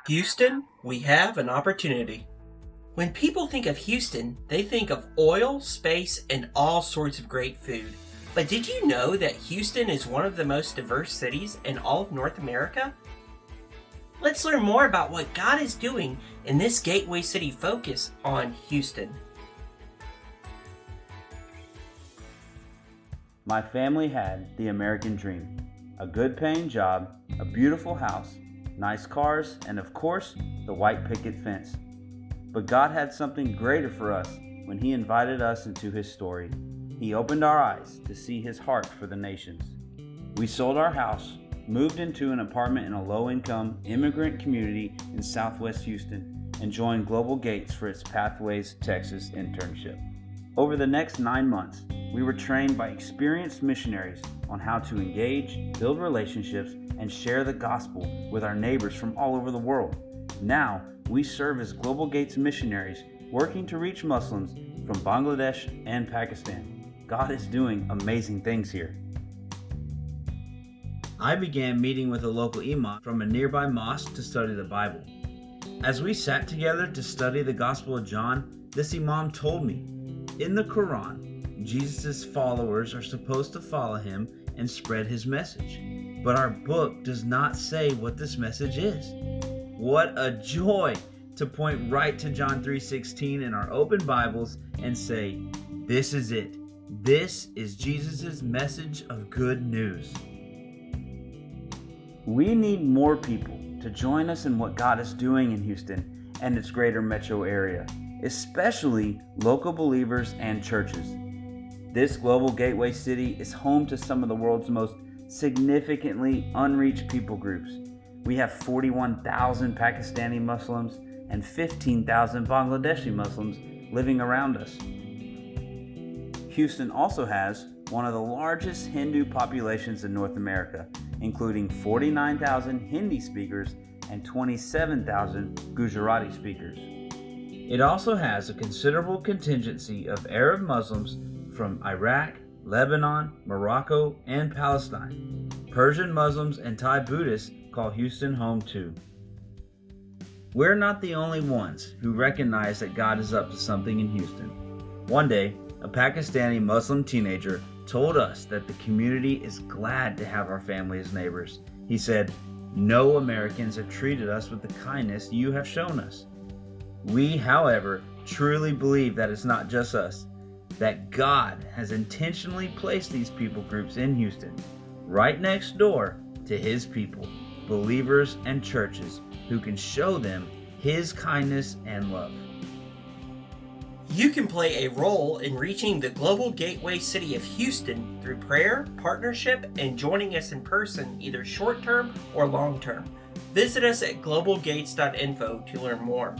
Houston, we have an opportunity. When people think of Houston, they think of oil, space, and all sorts of great food. But did you know that Houston is one of the most diverse cities in all of North America? Let's learn more about what God is doing in this Gateway City focus on Houston. My family had the American dream. A good paying job, a beautiful house, nice cars, and of course, the white picket fence. But God had something greater for us when He invited us into His story. He opened our eyes to see His heart for the nations. We sold our house, moved into an apartment in a low-income immigrant community in Southwest Houston, and joined Global Gates for its Pathways Texas internship. Over the next 9 months, we were trained by experienced missionaries on how to engage, build relationships, and share the gospel with our neighbors from all over the world. Now, we serve as Global Gates missionaries, working to reach Muslims from Bangladesh and Pakistan. God is doing amazing things here. I began meeting with a local imam from a nearby mosque to study the Bible. As we sat together to study the Gospel of John, this imam told me, in the Quran, Jesus' followers are supposed to follow him and spread his message. But our book does not say what this message is. What a joy to point right to John 3:16 in our open Bibles and say, this is it. This is Jesus' message of good news. We need more people to join us in what God is doing in Houston and its greater metro area, especially local believers and churches. This global gateway city is home to some of the world's most significantly unreached people groups. We have 41,000 Pakistani Muslims and 15,000 Bangladeshi Muslims living around us. Houston also has one of the largest Hindu populations in North America, including 49,000 Hindi speakers and 27,000 Gujarati speakers. It also has a considerable contingency of Arab Muslims from Iraq, Lebanon, Morocco, and Palestine. Persian Muslims and Thai Buddhists call Houston home too. We're not the only ones who recognize that God is up to something in Houston. One day, a Pakistani Muslim teenager told us that the community is glad to have our family as neighbors. He said, "No Americans have treated us with the kindness you have shown us." We, however, truly believe that it's not just us, that God has intentionally placed these people groups in Houston, right next door to His people, believers and churches who can show them His kindness and love. You can play a role in reaching the global gateway city of Houston through prayer, partnership, and joining us in person, either short-term or long-term. Visit us at globalgates.info to learn more.